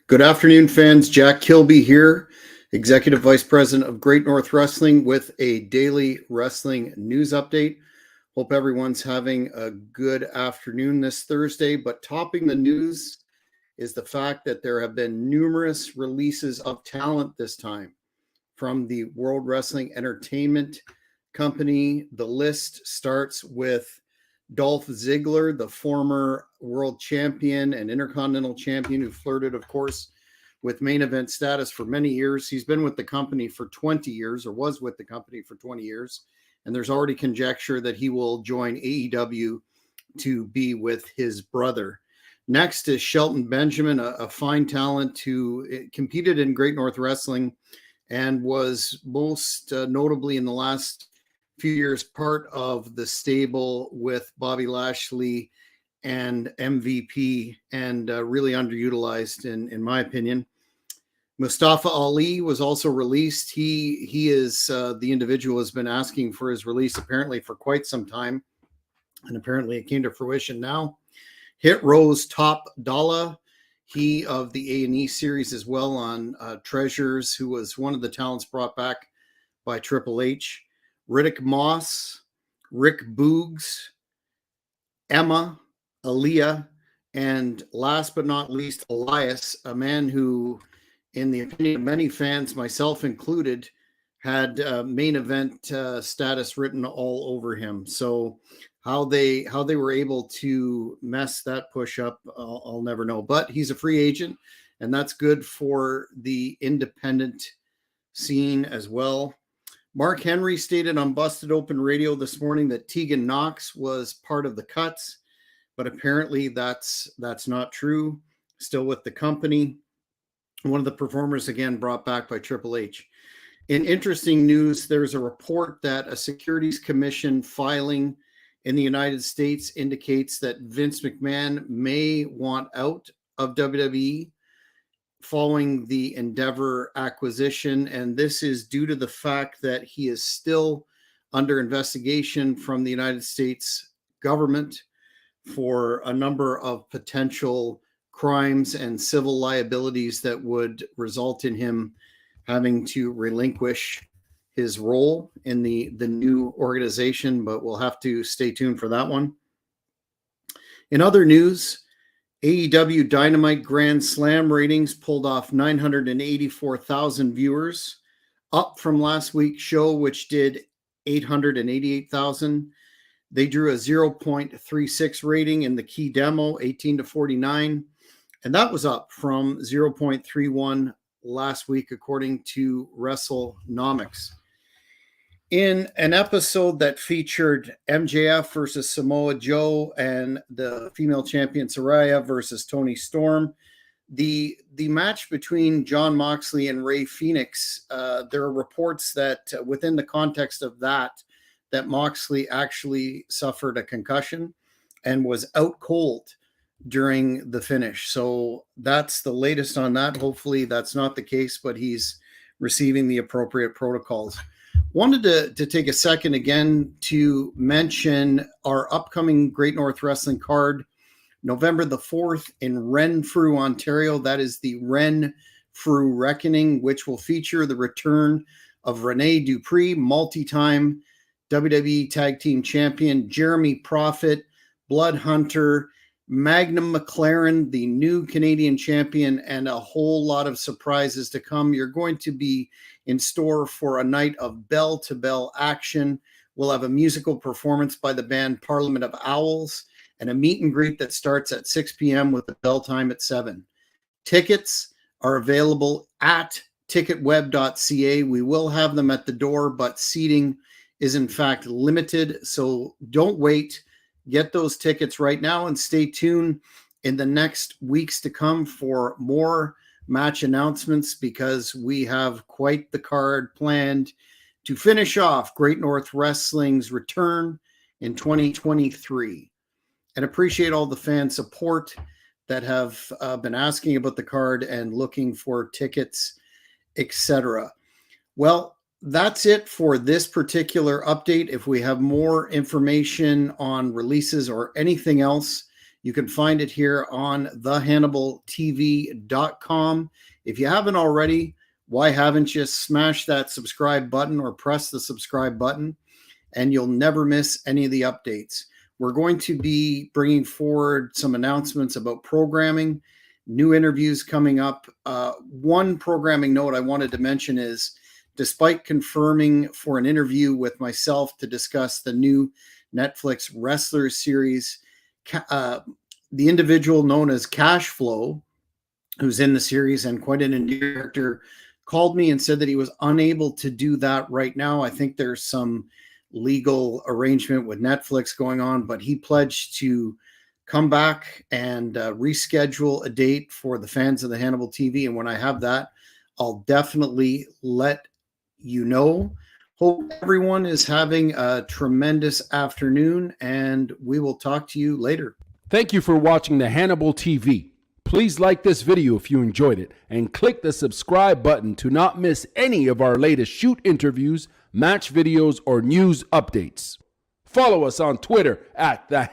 Good afternoon, fans. Jack Kilby here, Executive Vice President of Great North Wrestling with a daily wrestling news update. Hope everyone's having a good afternoon this Thursday, but topping the news is the fact that there have been numerous releases of talent this time from the World Wrestling Entertainment Company. The list starts with Dolph Ziggler, the former world champion and intercontinental champion who flirted, of course, with main event status for many years. He's been with the company for 20 years, or was with the company for 20 years. And there's already conjecture that he will join AEW to be with his brother. Next is Shelton Benjamin, a fine talent who competed in Great North Wrestling and was most notably in the last few years part of the stable with Bobby Lashley and MVP, and really underutilized in my opinion. Mustafa Ali was also released. He is the individual who has been asking for his release apparently for quite some time, and apparently it came to fruition now. Hit Rose Top Dollar, he of the A&E series as well on Treasures, who was one of the talents brought back by Triple H. Riddick Moss, Rick Boogs, Emma, Aaliyah, and last but not least, Elias, a man who, in the opinion of many fans, myself included, had main event status written all over him. So how they were able to mess that push up, I'll never know. But he's a free agent, and that's good for the independent scene as well. Mark Henry stated on Busted Open Radio this morning that Tegan Knox was part of the cuts, but apparently that's not true. Still with the company. One of the performers, again, brought back by Triple H. In interesting news, there's a report that a Securities Commission filing in the United States indicates that Vince McMahon may want out of WWE following the Endeavor acquisition, and this is due to the fact that he is still under investigation from the United States government for a number of potential crimes and civil liabilities that would result in him having to relinquish his role in the new organization, but we'll have to stay tuned for that one. In other news, AEW Dynamite Grand Slam ratings pulled off 984,000 viewers, up from last week's show, which did 888,000. They drew a 0.36 rating in the key demo, 18 to 49, and that was up from 0.31 last week, according to WrestleNomics. In an episode that featured MJF versus Samoa Joe and the female champion Saraya versus Toni Storm, the match between Jon Moxley and Rey Fenix, there are reports that within the context of that Moxley actually suffered a concussion and was out cold during the finish. So that's the latest on that. Hopefully that's not the case, but he's receiving the appropriate protocols. Wanted to take a second again to mention our upcoming Great North Wrestling card, November the 4th in Renfrew, Ontario. That is the Renfrew Reckoning, which will feature the return of Rene Dupree, multi-time WWE Tag Team Champion, Jeremy Prophet, Blood Hunter, Magnum McLaren, the new Canadian champion, and a whole lot of surprises to come. You're going to be in store for a night of bell-to-bell action. We'll have a musical performance by the band Parliament of Owls and a meet and greet that starts at 6 p.m. with the bell time at 7. Tickets are available at ticketweb.ca. We will have them at the door, but seating is in fact limited, so don't wait. Get those tickets right now and stay tuned in the next weeks to come for more match announcements, because we have quite the card planned to finish off Great North Wrestling's return in 2023. And appreciate all the fan support that have been asking about the card and looking for tickets, etc. Well, that's it for this particular update. If we have more information on releases or anything else, You can find it here on thehannibaltv.com. If you haven't already, why haven't you smash that subscribe button or press the subscribe button, and you'll never miss any of the updates. We're going to be bringing forward some announcements about programming, new interviews coming up. One programming note I wanted to mention is, despite confirming for an interview with myself to discuss the new Netflix Wrestlers series, the individual known as Cash Flow, who's in the series and quite an endearing character, called me and said that he was unable to do that right now. I think there's some legal arrangement with Netflix going on, but he pledged to come back and reschedule a date for the fans of the Hannibal TV. And when I have that, I'll definitely let you know. Hope everyone is having a tremendous afternoon, and we will talk to you later. Thank you for watching the Hannibal TV. Please like this video if you enjoyed it, and click the subscribe button to not miss any of our latest shoot interviews, match videos, or news updates. Follow us on Twitter at the